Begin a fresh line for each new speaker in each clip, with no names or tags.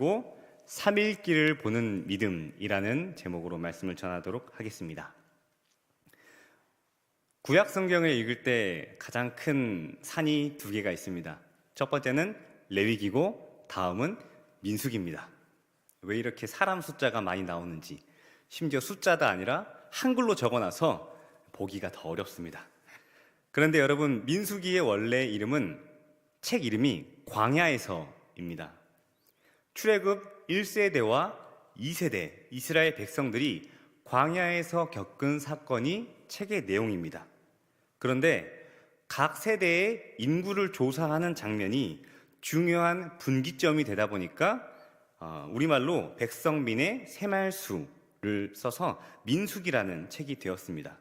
그리고 삼일길을 보는 믿음이라는 제목으로 말씀을 전하도록 하겠습니다. 구약 성경을 읽을 때 가장 큰 산이 두 개가 있습니다. 첫 번째는 레위기고 다음은 민수기입니다. 왜 이렇게 사람 숫자가 많이 나오는지, 심지어 숫자가 아니라 한글로 적어놔서 보기가 더 어렵습니다. 그런데 여러분, 민수기의 원래 이름은, 책 이름이 광야에서입니다. 출애굽 1세대와 2세대 이스라엘 백성들이 광야에서 겪은 사건이 책의 내용입니다. 그런데 각 세대의 인구를 조사하는 장면이 중요한 분기점이 되다 보니까 우리말로 백성민의 새말수를 써서 민수기라는 책이 되었습니다.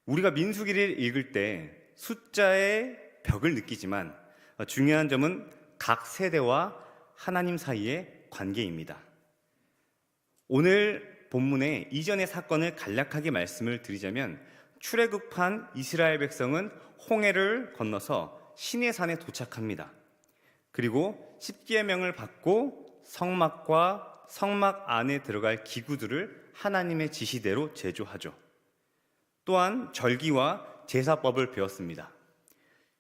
우리가 민수기를 읽을 때 숫자의 벽을 느끼지만 중요한 점은 각 세대와 하나님 사이의 관계입니다. 오늘 본문의 이전의 사건을 간략하게 말씀을 드리자면, 출애굽한 이스라엘 백성은 홍해를 건너서 시내산에 도착합니다. 그리고 십계명을 받고 성막과 성막 안에 들어갈 기구들을 하나님의 지시대로 제조하죠. 또한 절기와 제사법을 배웠습니다.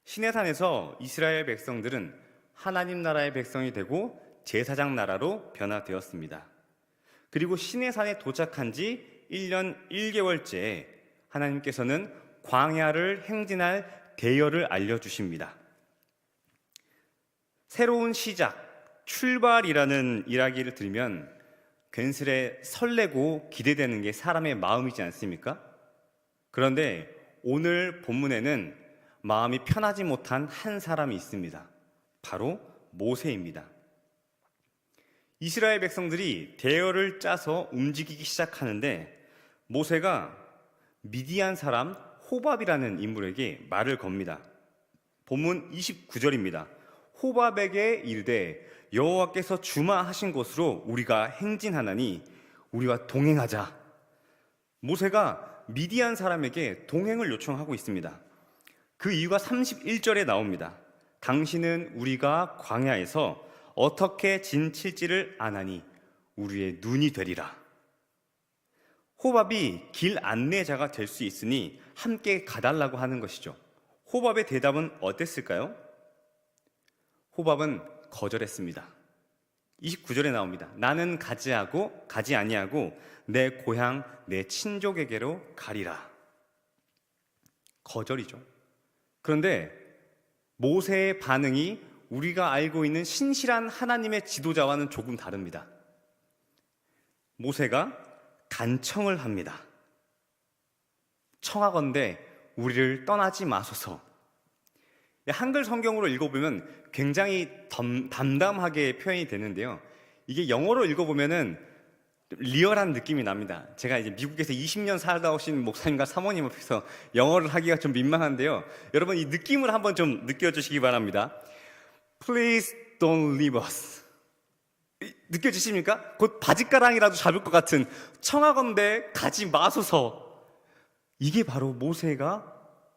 시내산에서 이스라엘 백성들은 하나님 나라의 백성이 되고 제사장 나라로 변화되었습니다. 그리고 시내산에 도착한 지 1년 1개월째에 하나님께서는 광야를 행진할 대열을 알려주십니다. 새로운 시작, 출발이라는 이야기를 들으면 괜스레 설레고 기대되는 게 사람의 마음이지 않습니까? 그런데 오늘 본문에는 마음이 편하지 못한 한 사람이 있습니다. 바로 모세입니다. 이스라엘 백성들이 대열을 짜서 움직이기 시작하는데 모세가 미디안 사람 호밥이라는 인물에게 말을 겁니다. 본문 29절입니다. 호밥에게 이르되 여호와께서 주마하신 곳으로 우리가 행진하나니 우리와 동행하자. 모세가 미디안 사람에게 동행을 요청하고 있습니다. 그 이유가 31절에 나옵니다. 당신은 우리가 광야에서 어떻게 진칠지를 아나니 우리의 눈이 되리라. 호밥이 길 안내자가 될 수 있으니 함께 가달라고 하는 것이죠. 호밥의 대답은 어땠을까요? 호밥은 거절했습니다. 29절에 나옵니다. 나는 가지 아니하고 내 고향 내 친족에게로 가리라. 거절이죠. 그런데 모세의 반응이 우리가 알고 있는 신실한 하나님의 지도자와는 조금 다릅니다. 모세가 간청을 합니다. 청하건대 우리를 떠나지 마소서. 한글 성경으로 읽어보면 굉장히 담담하게 표현이 되는데요. 이게 영어로 읽어보면은 리얼한 느낌이 납니다. 제가 이제 미국에서 20년 살다 오신 목사님과 사모님 앞에서 영어를 하기가 좀 민망한데요. 여러분 이 느낌을 한번 좀 느껴주시기 바랍니다. Please don't leave us. 느껴지십니까? 곧 바짓가랑이라도 잡을 것 같은 청하건대 가지 마소서. 이게 바로 모세가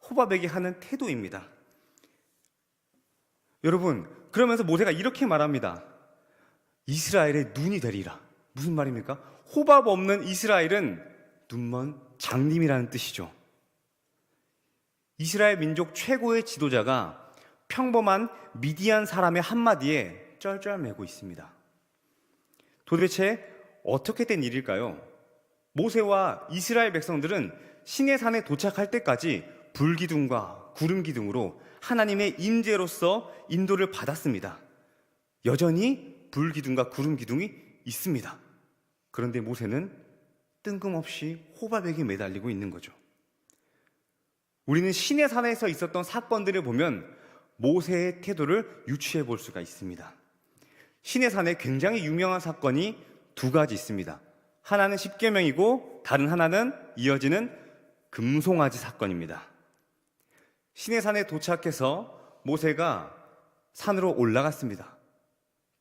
호밥에게 하는 태도입니다. 여러분, 그러면서 모세가 이렇게 말합니다. 이스라엘의 눈이 되리라. 무슨 말입니까? 호밥 없는 이스라엘은 눈먼 장님이라는 뜻이죠. 이스라엘 민족 최고의 지도자가 평범한 미디안 사람의 한마디에 쩔쩔매고 있습니다. 도대체 어떻게 된 일일까요? 모세와 이스라엘 백성들은 시내산에 도착할 때까지 불기둥과 구름기둥으로 하나님의 임재로서 인도를 받았습니다. 여전히 불기둥과 구름기둥이 있습니다. 그런데 모세는 뜬금없이 호밥에게 매달리고 있는 거죠. 우리는 시내산에서 있었던 사건들을 보면 모세의 태도를 유추해 볼 수가 있습니다. 시내산에 굉장히 유명한 사건이 두 가지 있습니다. 하나는 십계명이고 다른 하나는 이어지는 금송아지 사건입니다. 시내산에 도착해서 모세가 산으로 올라갔습니다.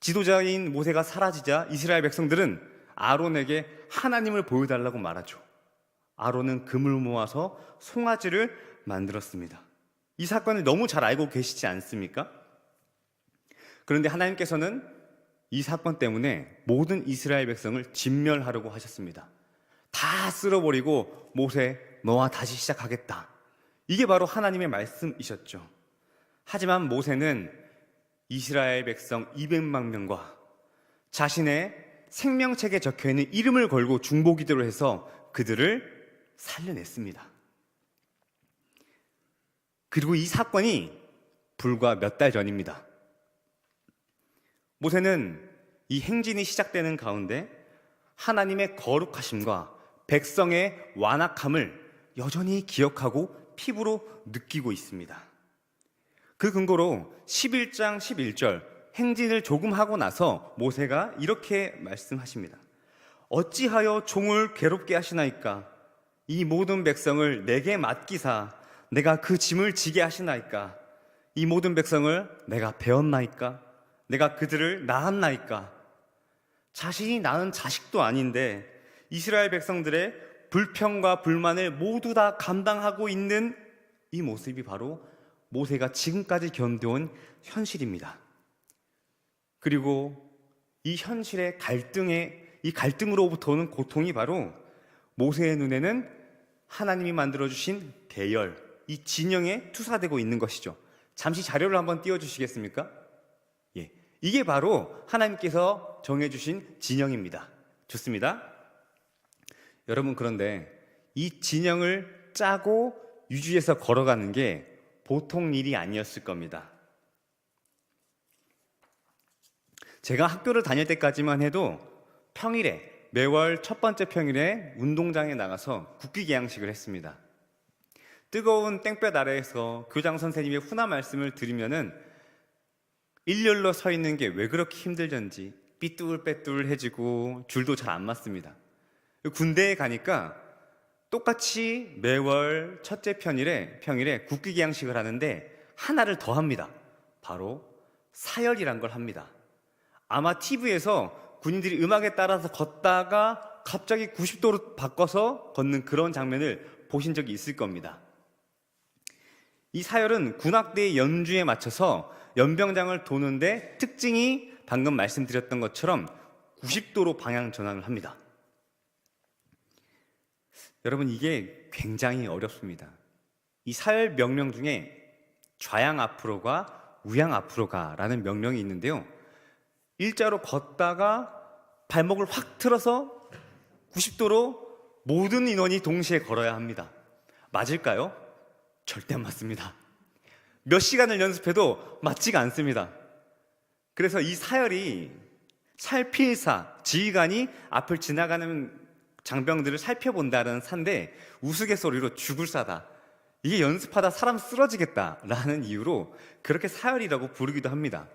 지도자인 모세가 사라지자 이스라엘 백성들은 아론에게 하나님을 보여달라고 말하죠. 아론은 금을 모아서 송아지를 만들었습니다. 이 사건을 너무 잘 알고 계시지 않습니까? 그런데 하나님께서는 이 사건 때문에 모든 이스라엘 백성을 진멸하려고 하셨습니다. 다 쓸어버리고 모세, 너와 다시 시작하겠다. 이게 바로 하나님의 말씀이셨죠. 하지만 모세는 이스라엘 백성 200만 명과 자신의 생명책에 적혀있는 이름을 걸고 중보기도를 해서 그들을 살려냈습니다. 그리고 이 사건이 불과 몇 달 전입니다. 모세는 이 행진이 시작되는 가운데 하나님의 거룩하심과 백성의 완악함을 여전히 기억하고 피부로 느끼고 있습니다. 그 근거로 11장 11절 행진을 조금 하고 나서 모세가 이렇게 말씀하십니다. 어찌하여 종을 괴롭게 하시나이까? 이 모든 백성을 내게 맡기사 내가 그 짐을 지게 하시나이까? 이 모든 백성을 내가 배웠나이까? 내가 그들을 낳았나이까? 자신이 낳은 자식도 아닌데 이스라엘 백성들의 불평과 불만을 모두 다 감당하고 있는 이 모습이 바로 모세가 지금까지 견뎌온 현실입니다. 그리고 이 현실의 이 갈등으로부터 오는 고통이 바로 모세의 눈에는 하나님이 만들어주신 대열, 이 진영에 투사되고 있는 것이죠. 잠시 자료를 한번 띄워주시겠습니까? 예, 이게 바로 하나님께서 정해주신 진영입니다. 좋습니다. 여러분, 그런데 이 진영을 짜고 유지해서 걸어가는 게 보통 일이 아니었을 겁니다. 제가 학교를 다닐 때까지만 해도 평일에, 매월 첫 번째 평일에 운동장에 나가서 국기 개양식을 했습니다. 뜨거운 땡볕 아래에서 교장 선생님의 훈화 말씀을 들으면은 일렬로 서 있는 게 왜 그렇게 힘들던지 삐뚤빼뚤해지고 줄도 잘 안 맞습니다. 군대에 가니까 똑같이 매월 첫째 평일에 국기 개양식을 하는데 하나를 더 합니다. 바로 사열이란 걸 합니다. 아마 TV에서 군인들이 음악에 따라서 걷다가 갑자기 90도로 바꿔서 걷는 그런 장면을 보신 적이 있을 겁니다. 이 사열은 군악대의 연주에 맞춰서 연병장을 도는데 특징이 방금 말씀드렸던 것처럼 90도로 방향 전환을 합니다. 여러분, 이게 굉장히 어렵습니다. 이 사열 명령 중에 좌양 앞으로가 우양 앞으로가라는 명령이 있는데요. 일자로 걷다가 발목을 확 틀어서 90도로 모든 인원이 동시에 걸어야 합니다. 맞을까요? 절대 안 맞습니다. 몇 시간을 연습해도 맞지가 않습니다. 그래서 이 사열이 살필사, 지휘관이 앞을 지나가는 장병들을 살펴본다는 산데 우스갯소리로 죽을 사다, 이게 연습하다 사람 쓰러지겠다라는 이유로 그렇게 사열이라고 부르기도 합니다.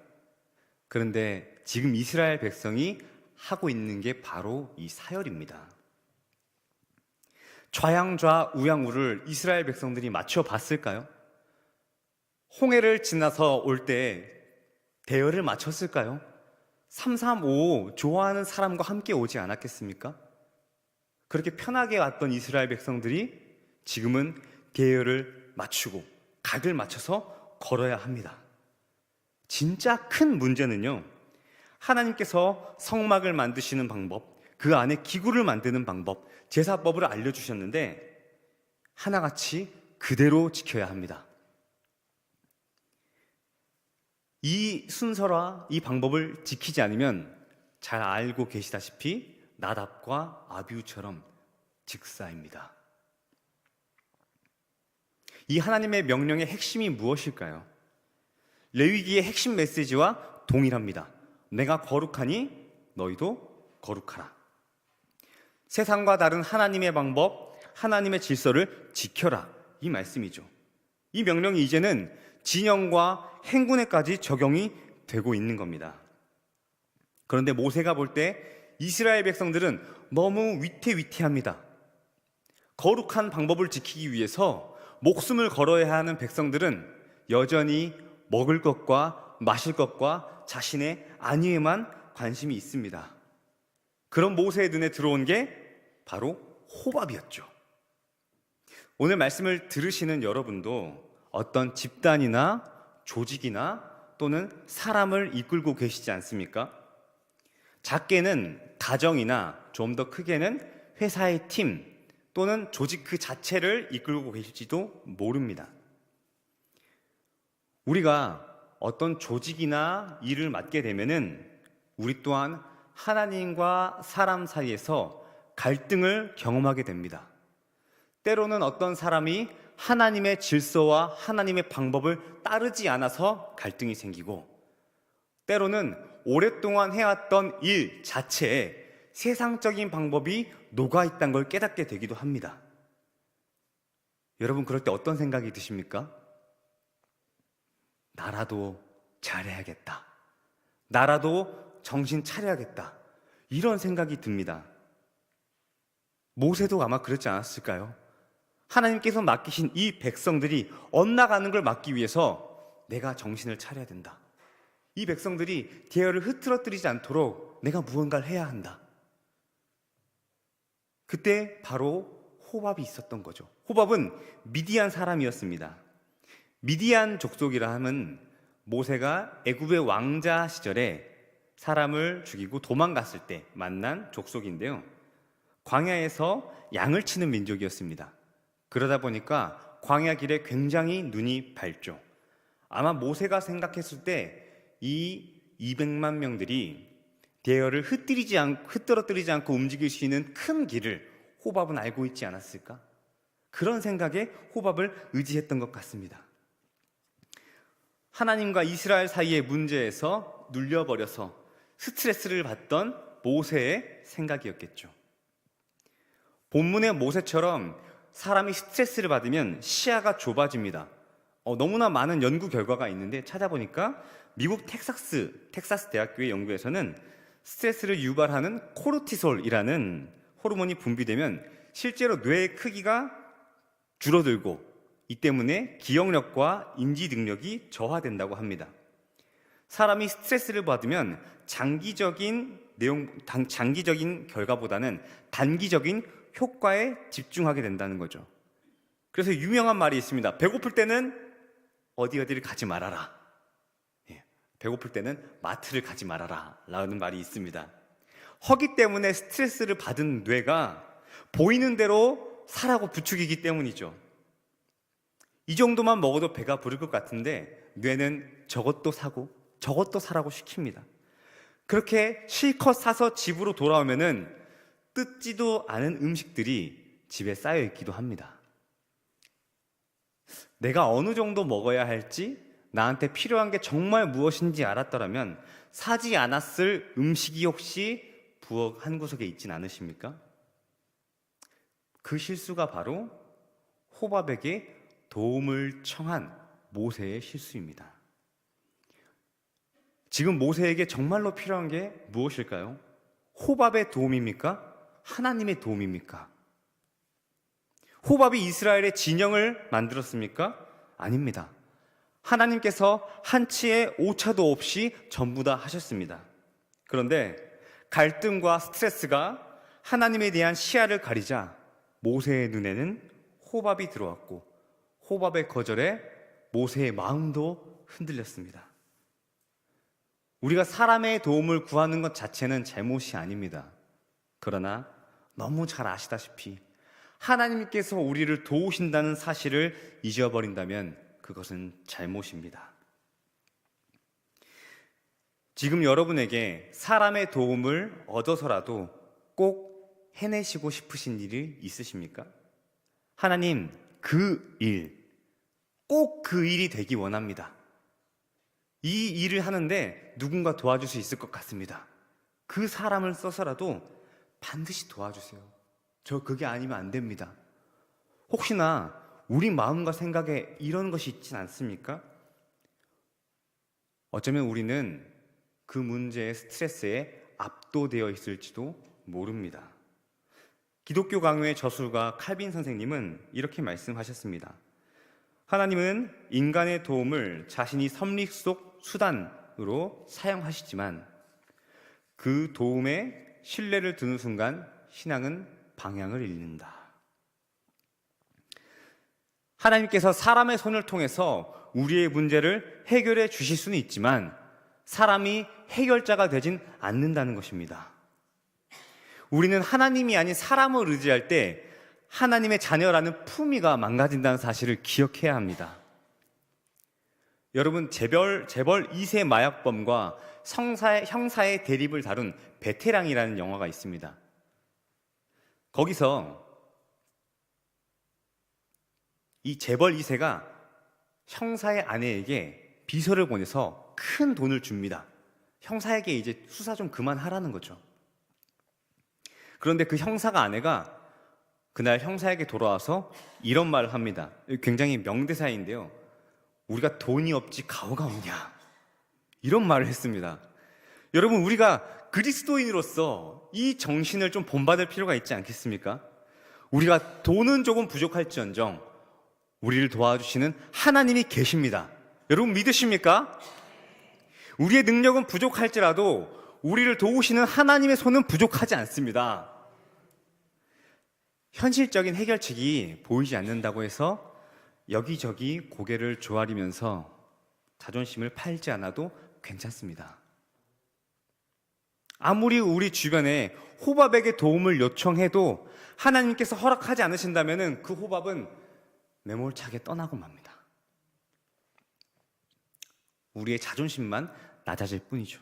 그런데 지금 이스라엘 백성이 하고 있는 게 바로 이 사열입니다. 좌양좌 우양우를 이스라엘 백성들이 맞춰봤을까요? 홍해를 지나서 올 때 대열을 맞췄을까요? 335 좋아하는 사람과 함께 오지 않았겠습니까? 그렇게 편하게 왔던 이스라엘 백성들이 지금은 대열을 맞추고 각을 맞춰서 걸어야 합니다. 진짜 큰 문제는요, 하나님께서 성막을 만드시는 방법, 그 안에 기구를 만드는 방법, 제사법을 알려주셨는데 하나같이 그대로 지켜야 합니다. 이 순서와 이 방법을 지키지 않으면 잘 알고 계시다시피 나답과 아비후처럼 직사입니다. 이 하나님의 명령의 핵심이 무엇일까요? 레위기의 핵심 메시지와 동일합니다. 내가 거룩하니 너희도 거룩하라. 세상과 다른 하나님의 방법, 하나님의 질서를 지켜라, 이 말씀이죠. 이 명령이 이제는 진영과 행군에까지 적용이 되고 있는 겁니다. 그런데 모세가 볼 때 이스라엘 백성들은 너무 위태위태합니다. 거룩한 방법을 지키기 위해서 목숨을 걸어야 하는 백성들은 여전히 먹을 것과 마실 것과 자신의 안위에만 관심이 있습니다. 그런 모세의 눈에 들어온 게 바로 호밥이었죠. 오늘 말씀을 들으시는 여러분도 어떤 집단이나 조직이나 또는 사람을 이끌고 계시지 않습니까? 작게는 가정이나 좀 더 크게는 회사의 팀 또는 조직 그 자체를 이끌고 계실지도 모릅니다. 우리가 어떤 조직이나 일을 맡게 되면은 우리 또한 하나님과 사람 사이에서 갈등을 경험하게 됩니다. 때로는 어떤 사람이 하나님의 질서와 하나님의 방법을 따르지 않아서 갈등이 생기고, 때로는 오랫동안 해왔던 일 자체에 세상적인 방법이 녹아있다는 걸 깨닫게 되기도 합니다. 여러분, 그럴 때 어떤 생각이 드십니까? 나라도 잘해야겠다. 나라도 정신 차려야겠다. 이런 생각이 듭니다. 모세도 아마 그렇지 않았을까요? 하나님께서 맡기신 이 백성들이 엇나가는 걸 막기 위해서 내가 정신을 차려야 된다. 이 백성들이 대열을 흐트러뜨리지 않도록 내가 무언가를 해야 한다. 그때 바로 호밥이 있었던 거죠. 호밥은 미디안 사람이었습니다. 미디안 족속이라 하면 모세가 애굽의 왕자 시절에 사람을 죽이고 도망갔을 때 만난 족속인데요. 광야에서 양을 치는 민족이었습니다. 그러다 보니까 광야 길에 굉장히 눈이 밝죠. 아마 모세가 생각했을 때 이 200만 명들이 대열을 흐트러뜨리지 않고 움직일 수 있는 큰 길을 호밥은 알고 있지 않았을까? 그런 생각에 호밥을 의지했던 것 같습니다. 하나님과 이스라엘 사이의 문제에서 눌려버려서 스트레스를 받던 모세의 생각이었겠죠. 본문의 모세처럼 사람이 스트레스를 받으면 시야가 좁아집니다. 너무나 많은 연구 결과가 있는데 찾아보니까 미국 텍사스 대학교의 연구에서는 스트레스를 유발하는 코르티솔이라는 호르몬이 분비되면 실제로 뇌의 크기가 줄어들고 이 때문에 기억력과 인지 능력이 저하된다고 합니다. 사람이 스트레스를 받으면 장기적인 결과보다는 단기적인 효과에 집중하게 된다는 거죠. 그래서 유명한 말이 있습니다. 배고플 때는 어디를 가지 말아라. 배고플 때는 마트를 가지 말아라 라는 말이 있습니다. 허기 때문에 스트레스를 받은 뇌가 보이는 대로 사라고 부추기기 때문이죠. 이 정도만 먹어도 배가 부를 것 같은데 뇌는 저것도 사고 저것도 사라고 시킵니다. 그렇게 실컷 사서 집으로 돌아오면은 뜯지도 않은 음식들이 집에 쌓여 있기도 합니다. 내가 어느 정도 먹어야 할지, 나한테 필요한 게 정말 무엇인지 알았더라면 사지 않았을 음식이 혹시 부엌 한 구석에 있진 않으십니까? 그 실수가 바로 호밥에게 도움을 청한 모세의 실수입니다. 지금 모세에게 정말로 필요한 게 무엇일까요? 호밥의 도움입니까? 하나님의 도움입니까? 호밥이 이스라엘의 진영을 만들었습니까? 아닙니다. 하나님께서 한치의 오차도 없이 전부 다 하셨습니다. 그런데 갈등과 스트레스가 하나님에 대한 시야를 가리자 모세의 눈에는 호밥이 들어왔고 호밥의 거절에 모세의 마음도 흔들렸습니다. 우리가 사람의 도움을 구하는 것 자체는 잘못이 아닙니다. 그러나 너무 잘 아시다시피 하나님께서 우리를 도우신다는 사실을 잊어버린다면 그것은 잘못입니다. 지금 여러분에게 사람의 도움을 얻어서라도 꼭 해내시고 싶으신 일이 있으십니까? 하나님, 꼭 그 일이 되기 원합니다. 이 일을 하는데 누군가 도와줄 수 있을 것 같습니다. 그 사람을 써서라도 반드시 도와주세요. 저 그게 아니면 안 됩니다. 혹시나 우리 마음과 생각에 이런 것이 있진 않습니까? 어쩌면 우리는 그 문제의 스트레스에 압도되어 있을지도 모릅니다. 기독교 강요의 저술가 칼빈 선생님은 이렇게 말씀하셨습니다. 하나님은 인간의 도움을 자신이 섭리 속 수단으로 사용하시지만 그 도움에 신뢰를 두는 순간 신앙은 방향을 잃는다. 하나님께서 사람의 손을 통해서 우리의 문제를 해결해 주실 수는 있지만 사람이 해결자가 되진 않는다는 것입니다. 우리는 하나님이 아닌 사람을 의지할 때 하나님의 자녀라는 품위가 망가진다는 사실을 기억해야 합니다. 여러분, 재벌 2세 마약범과 형사의 대립을 다룬 베테랑이라는 영화가 있습니다. 거기서 이 재벌 2세가 형사의 아내에게 비서를 보내서 큰 돈을 줍니다. 형사에게 이제 수사 좀 그만하라는 거죠. 그런데 그 형사가 아내가 그날 형사에게 돌아와서 이런 말을 합니다. 굉장히 명대사인데요. 우리가 돈이 없지 가오가 없냐, 이런 말을 했습니다. 여러분, 우리가 그리스도인으로서 이 정신을 좀 본받을 필요가 있지 않겠습니까? 우리가 돈은 조금 부족할지언정 우리를 도와주시는 하나님이 계십니다. 여러분, 믿으십니까? 우리의 능력은 부족할지라도 우리를 도우시는 하나님의 손은 부족하지 않습니다. 현실적인 해결책이 보이지 않는다고 해서 여기저기 고개를 조아리면서 자존심을 팔지 않아도 괜찮습니다. 아무리 우리 주변에 호밥에게 도움을 요청해도 하나님께서 허락하지 않으신다면 그 호밥은 매몰차게 떠나고 맙니다. 우리의 자존심만 낮아질 뿐이죠.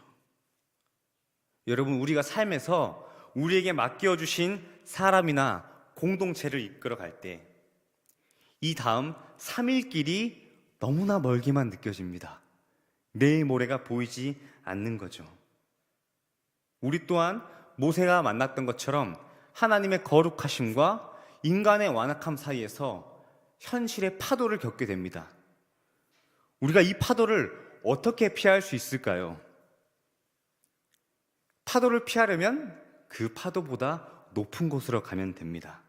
여러분, 우리가 삶에서 우리에게 맡겨주신 사람이나 공동체를 이끌어갈 때 이 다음 3일 길이 너무나 멀게만 느껴집니다. 내일 모레가 보이지 않는 거죠. 우리 또한 모세가 만났던 것처럼 하나님의 거룩하심과 인간의 완악함 사이에서 현실의 파도를 겪게 됩니다. 우리가 이 파도를 어떻게 피할 수 있을까요? 파도를 피하려면 그 파도보다 높은 곳으로 가면 됩니다.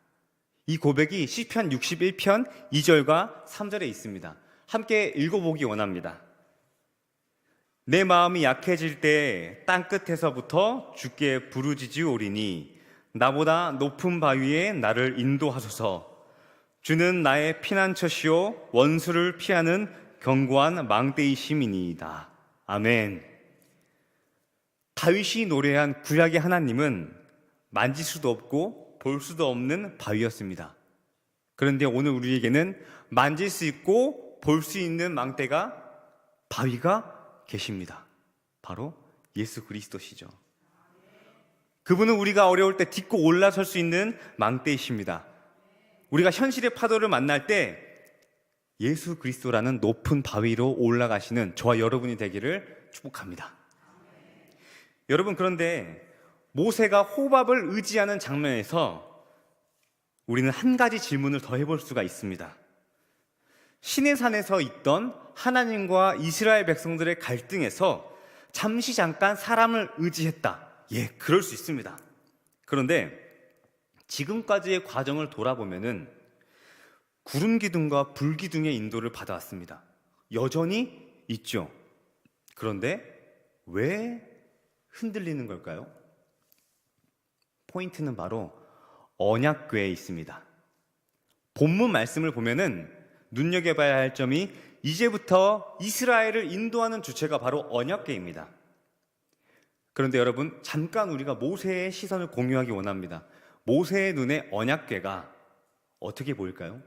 이 고백이 시편 61편 2절과 3절에 있습니다. 함께 읽어보기 원합니다. 내 마음이 약해질 때 땅끝에서부터 주께 부르짖으오리니 나보다 높은 바위에 나를 인도하소서. 주는 나의 피난처시요 원수를 피하는 견고한 망대이심이니이다. 아멘. 다윗이 노래한 구약의 하나님은 만질 수도 없고 볼 수도 없는 바위였습니다. 그런데 오늘 우리에게는 만질 수 있고 볼 수 있는 망대가, 바위가 계십니다. 바로 예수 그리스도시죠. 그분은 우리가 어려울 때 딛고 올라설 수 있는 망대이십니다. 우리가 현실의 파도를 만날 때 예수 그리스도라는 높은 바위로 올라가시는 저와 여러분이 되기를 축복합니다. 여러분, 그런데 모세가 호밥을 의지하는 장면에서 우리는 한 가지 질문을 더 해볼 수가 있습니다. 시내 산에서 있던 하나님과 이스라엘 백성들의 갈등에서 잠깐 사람을 의지했다. 예, 그럴 수 있습니다. 그런데 지금까지의 과정을 돌아보면은 구름 기둥과 불 기둥의 인도를 받아왔습니다. 여전히 있죠. 그런데 왜 흔들리는 걸까요? 포인트는 바로 언약궤에 있습니다. 본문 말씀을 보면은 눈여겨봐야 할 점이 이제부터 이스라엘을 인도하는 주체가 바로 언약궤입니다. 그런데 여러분, 잠깐 우리가 모세의 시선을 공유하기 원합니다. 모세의 눈에 언약궤가 어떻게 보일까요?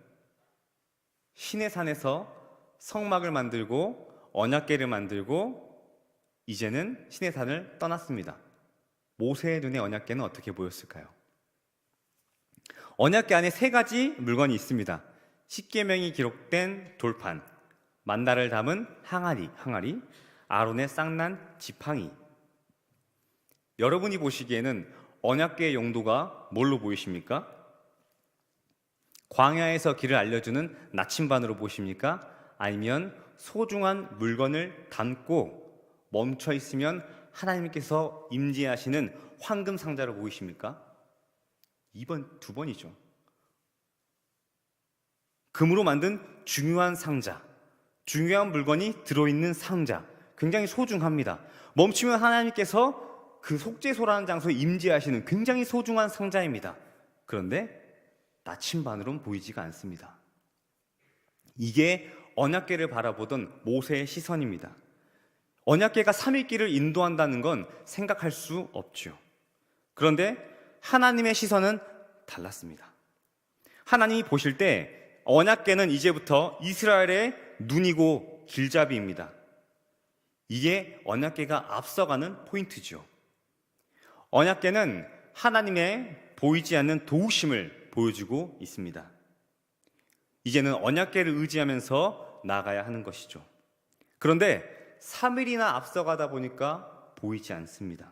시내산에서 성막을 만들고 언약궤를 만들고 이제는 시내산을 떠났습니다. 모세의 눈에 언약궤는 어떻게 보였을까요? 언약궤 안에 세 가지 물건이 있습니다. 십계명이 기록된 돌판, 만나를 담은 항아리, 아론의 쌍난 지팡이. 여러분이 보시기에는 언약궤의 용도가 뭘로 보이십니까? 광야에서 길을 알려주는 나침반으로 보십니까? 아니면 소중한 물건을 담고 멈춰 있으면 하나님께서 임재하시는 황금 상자로 보이십니까? 2번, 2번이죠. 금으로 만든 중요한 상자, 중요한 물건이 들어있는 상자, 굉장히 소중합니다. 멈추면 하나님께서 그 속죄소라는 장소에 임재하시는 굉장히 소중한 상자입니다. 그런데 나침반으로는 보이지가 않습니다. 이게 언약궤를 바라보던 모세의 시선입니다. 언약궤가 3일 길을 인도한다는 건 생각할 수 없죠. 그런데 하나님의 시선은 달랐습니다. 하나님이 보실 때 언약궤는 이제부터 이스라엘의 눈이고 길잡이입니다. 이게 언약궤가 앞서가는 포인트죠. 언약궤는 하나님의 보이지 않는 도우심을 보여주고 있습니다. 이제는 언약궤를 의지하면서 나아가야 하는 것이죠. 그런데 3일이나 앞서가다 보니까 보이지 않습니다.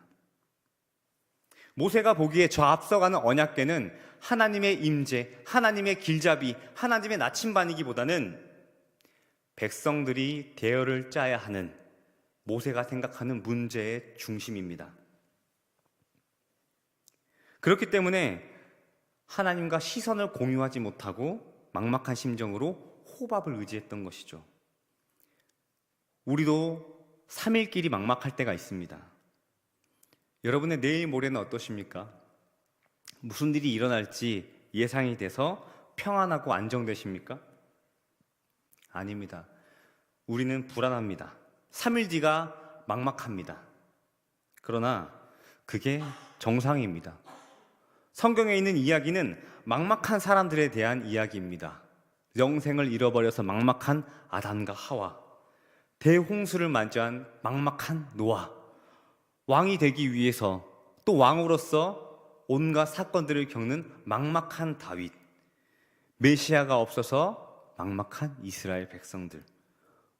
모세가 보기에 저 앞서가는 언약궤는 하나님의 임재, 하나님의 길잡이, 하나님의 나침반이기보다는 백성들이 대열을 짜야 하는 모세가 생각하는 문제의 중심입니다. 그렇기 때문에 하나님과 시선을 공유하지 못하고 막막한 심정으로 호밥을 의지했던 것이죠. 우리도 3일 길이 막막할 때가 있습니다. 여러분의 내일 모레는 어떠십니까? 무슨 일이 일어날지 예상이 돼서 평안하고 안정되십니까? 아닙니다. 우리는 불안합니다. 3일 뒤가 막막합니다. 그러나 그게 정상입니다. 성경에 있는 이야기는 막막한 사람들에 대한 이야기입니다. 영생을 잃어버려서 막막한 아담과 하와, 대홍수를 맞이한 막막한 노아, 왕이 되기 위해서 또 왕으로서 온갖 사건들을 겪는 막막한 다윗, 메시아가 없어서 막막한 이스라엘 백성들,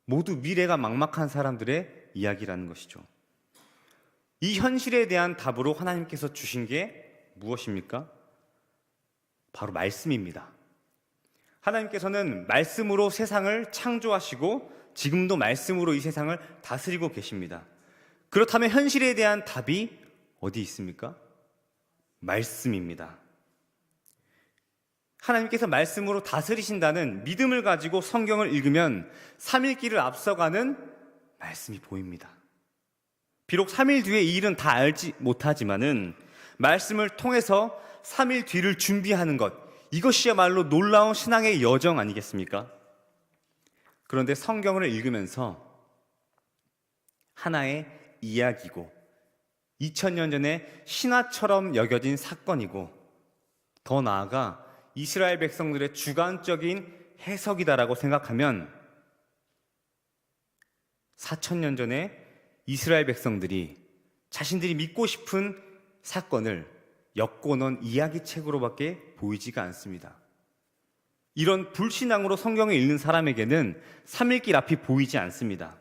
모두 미래가 막막한 사람들의 이야기라는 것이죠. 이 현실에 대한 답으로 하나님께서 주신 게 무엇입니까? 바로 말씀입니다. 하나님께서는 말씀으로 세상을 창조하시고 지금도 말씀으로 이 세상을 다스리고 계십니다. 그렇다면 현실에 대한 답이 어디 있습니까? 말씀입니다. 하나님께서 말씀으로 다스리신다는 믿음을 가지고 성경을 읽으면 3일 길을 앞서가는 말씀이 보입니다. 비록 3일 뒤에 이 일은 다 알지 못하지만은 말씀을 통해서 3일 뒤를 준비하는 것, 이것이야말로 놀라운 신앙의 여정 아니겠습니까? 그런데 성경을 읽으면서 하나의 이야기고 2000년 전에 신화처럼 여겨진 사건이고 더 나아가 이스라엘 백성들의 주관적인 해석이다라고 생각하면 4000년 전에 이스라엘 백성들이 자신들이 믿고 싶은 사건을 엮어놓은 이야기책으로밖에 보이지가 않습니다. 이런 불신앙으로 성경을 읽는 사람에게는 3일길 앞이 보이지 않습니다.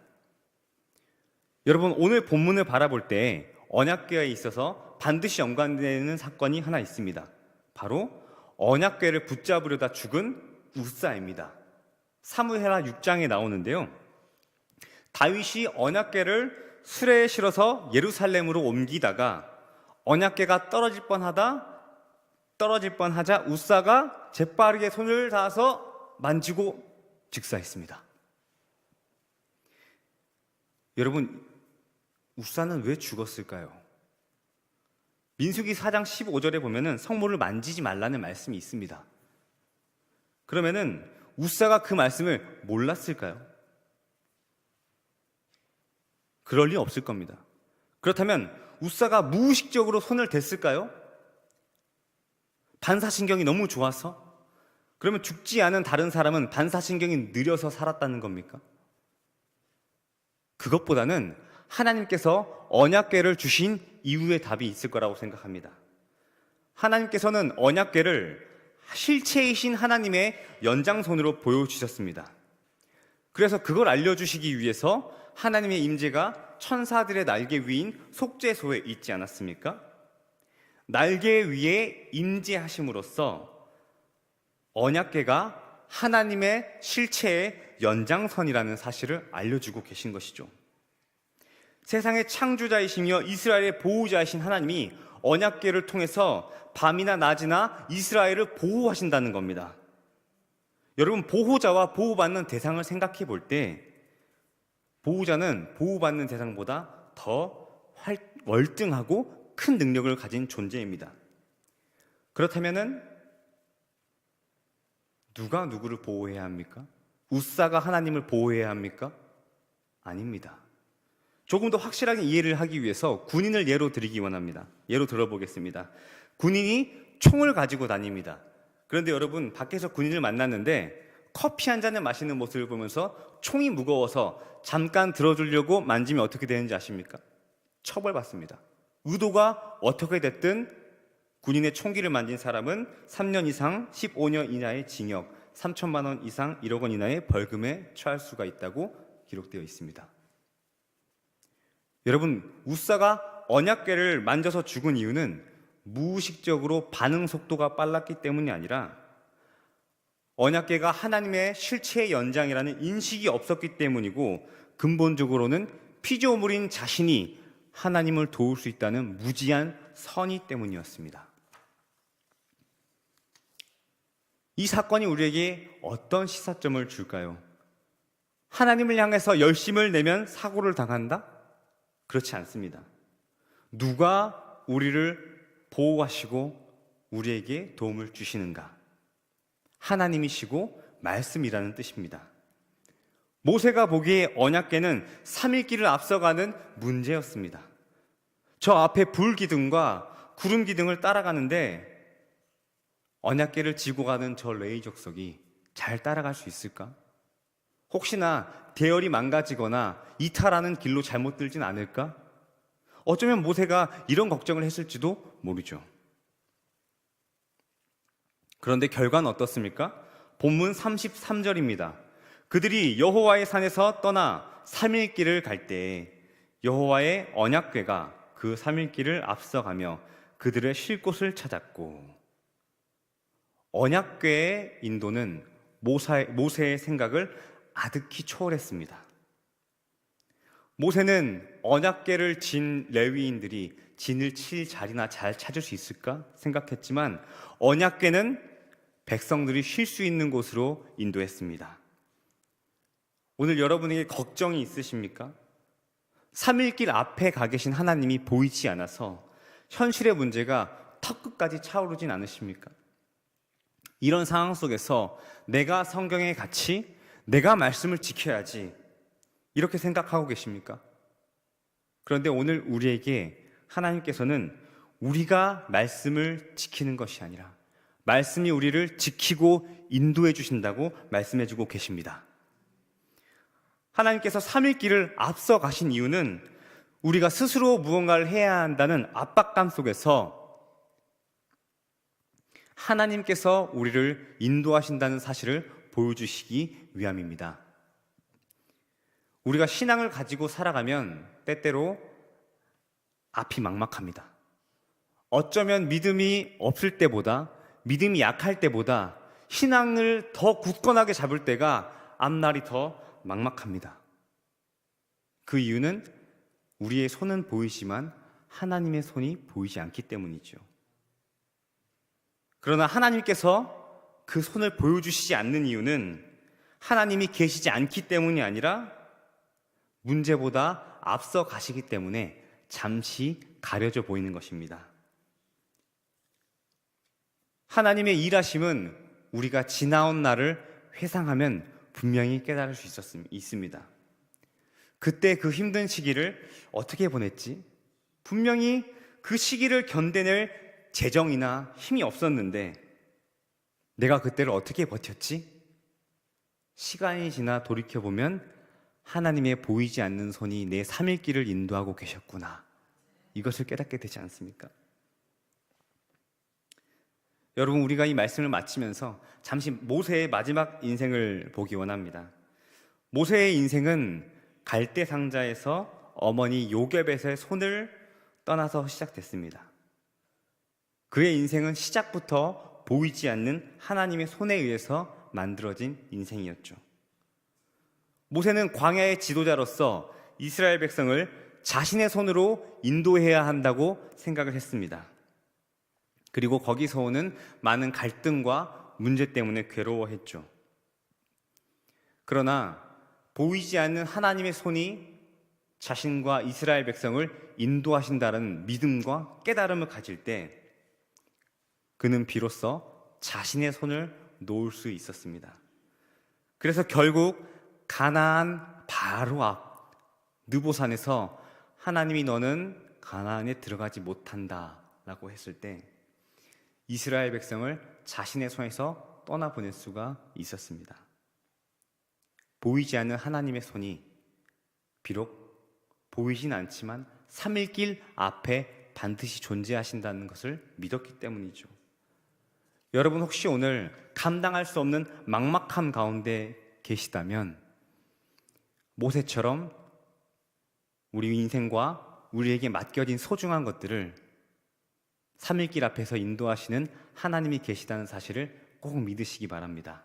여러분, 오늘 본문을 바라볼 때 언약궤에 있어서 반드시 연관되는 사건이 하나 있습니다. 바로 언약궤를 붙잡으려다 죽은 우사입니다. 사무엘하 6장에 나오는데요. 다윗이 언약궤를 수레에 실어서 예루살렘으로 옮기다가 언약궤가 떨어질 뻔하자 우사가 재빠르게 손을 닿아서 만지고 즉사했습니다. 여러분, 우사는 왜 죽었을까요? 민수기 4장 15절에 보면은 성물을 만지지 말라는 말씀이 있습니다. 그러면은 우사가 그 말씀을 몰랐을까요? 그럴 리 없을 겁니다. 그렇다면 우사가 무의식적으로 손을 댔을까요? 반사신경이 너무 좋아서? 그러면 죽지 않은 다른 사람은 반사신경이 느려서 살았다는 겁니까? 그것보다는 하나님께서 언약궤를 주신 이유의 답이 있을 거라고 생각합니다. 하나님께서는 언약궤를 실체이신 하나님의 연장선으로 보여주셨습니다. 그래서 그걸 알려주시기 위해서 하나님의 임재가 천사들의 날개 위인 속죄소에 있지 않았습니까? 날개 위에 임재하심으로써 언약궤가 하나님의 실체의 연장선이라는 사실을 알려주고 계신 것이죠. 세상의 창조자이시며 이스라엘의 보호자이신 하나님이 언약궤를 통해서 밤이나 낮이나 이스라엘을 보호하신다는 겁니다. 여러분, 보호자와 보호받는 대상을 생각해 볼 때 보호자는 보호받는 대상보다 더 월등하고 큰 능력을 가진 존재입니다. 그렇다면은 누가 누구를 보호해야 합니까? 우사가 하나님을 보호해야 합니까? 아닙니다. 조금 더 확실하게 이해를 하기 위해서 군인을 예로 들기 원합니다. 예로 들어보겠습니다. 군인이 총을 가지고 다닙니다. 그런데 여러분, 밖에서 군인을 만났는데 커피 한 잔을 마시는 모습을 보면서 총이 무거워서 잠깐 들어주려고 만지면 어떻게 되는지 아십니까? 처벌받습니다. 의도가 어떻게 됐든 군인의 총기를 만진 사람은 3년 이상 15년 이하의 징역, 3천만 원 이상 1억 원 이하의 벌금에 처할 수가 있다고 기록되어 있습니다. 여러분, 웃사가 언약궤를 만져서 죽은 이유는 무의식적으로 반응 속도가 빨랐기 때문이 아니라 언약궤가 하나님의 실체의 연장이라는 인식이 없었기 때문이고, 근본적으로는 피조물인 자신이 하나님을 도울 수 있다는 무지한 선의 때문이었습니다. 이 사건이 우리에게 어떤 시사점을 줄까요? 하나님을 향해서 열심을 내면 사고를 당한다? 그렇지 않습니다. 누가 우리를 보호하시고 우리에게 도움을 주시는가? 하나님이시고 말씀이라는 뜻입니다. 모세가 보기에 언약궤는 3일길을 앞서가는 문제였습니다. 저 앞에 불 기둥과 구름 기둥을 따라가는데 언약궤를 지고 가는 저 레위 족속이 잘 따라갈 수 있을까? 혹시나 대열이 망가지거나 이탈하는 길로 잘못 들진 않을까? 어쩌면 모세가 이런 걱정을 했을지도 모르죠. 그런데 결과는 어떻습니까? 본문 33절입니다. 그들이 여호와의 산에서 떠나 3일 길을 갈 때에 여호와의 언약궤가 그 3일 길을 앞서가며 그들의 쉴 곳을 찾았고, 언약궤의 인도는 모세의 생각을 아득히 초월했습니다. 모세는 언약궤를 진 레위인들이 진을 칠 자리나 잘 찾을 수 있을까 생각했지만, 언약궤는 백성들이 쉴 수 있는 곳으로 인도했습니다. 오늘 여러분에게 걱정이 있으십니까? 3일길 앞에 가 계신 하나님이 보이지 않아서 현실의 문제가 턱끝까지 차오르진 않으십니까? 이런 상황 속에서 내가 성경의 가치, 내가 말씀을 지켜야지, 이렇게 생각하고 계십니까? 그런데 오늘 우리에게 하나님께서는 우리가 말씀을 지키는 것이 아니라 말씀이 우리를 지키고 인도해 주신다고 말씀해 주고 계십니다. 하나님께서 3일 길을 앞서 가신 이유는 우리가 스스로 무언가를 해야 한다는 압박감 속에서 하나님께서 우리를 인도하신다는 사실을 보여주시기 위함입니다. 우리가 신앙을 가지고 살아가면 때때로 앞이 막막합니다. 어쩌면 믿음이 없을 때보다, 믿음이 약할 때보다 신앙을 더 굳건하게 잡을 때가 앞날이 더 막막합니다. 그 이유는 우리의 손은 보이지만 하나님의 손이 보이지 않기 때문이죠. 그러나 하나님께서 그 손을 보여주시지 않는 이유는 하나님이 계시지 않기 때문이 아니라 문제보다 앞서 가시기 때문에 잠시 가려져 보이는 것입니다. 하나님의 일하심은 우리가 지나온 날을 회상하면 분명히 깨달을 수 있습니다. 그때 그 힘든 시기를 어떻게 보냈지? 분명히 그 시기를 견뎌낼 재정이나 힘이 없었는데 내가 그때를 어떻게 버텼지? 시간이 지나 돌이켜보면 하나님의 보이지 않는 손이 내 3일 길을 인도하고 계셨구나, 이것을 깨닫게 되지 않습니까? 여러분, 우리가 이 말씀을 마치면서 잠시 모세의 마지막 인생을 보기 원합니다. 모세의 인생은 갈대 상자에서 어머니 요껄벳의 손을 떠나서 시작됐습니다. 그의 인생은 시작부터 보이지 않는 하나님의 손에 의해서 만들어진 인생이었죠. 모세는 광야의 지도자로서 이스라엘 백성을 자신의 손으로 인도해야 한다고 생각을 했습니다. 그리고 거기서 오는 많은 갈등과 문제 때문에 괴로워했죠. 그러나 보이지 않는 하나님의 손이 자신과 이스라엘 백성을 인도하신다는 믿음과 깨달음을 가질 때 그는 비로소 자신의 손을 놓을 수 있었습니다. 그래서 결국 가나안 바로 앞 느보산에서 하나님이 너는 가나안에 들어가지 못한다 라고 했을 때 이스라엘 백성을 자신의 손에서 떠나보낼 수가 있었습니다. 보이지 않는 하나님의 손이 비록 보이진 않지만 3일길 앞에 반드시 존재하신다는 것을 믿었기 때문이죠. 여러분 혹시 오늘 감당할 수 없는 막막함 가운데 계시다면 모세처럼 우리 인생과 우리에게 맡겨진 소중한 것들을 3일길 앞에서 인도하시는 하나님이 계시다는 사실을 꼭 믿으시기 바랍니다.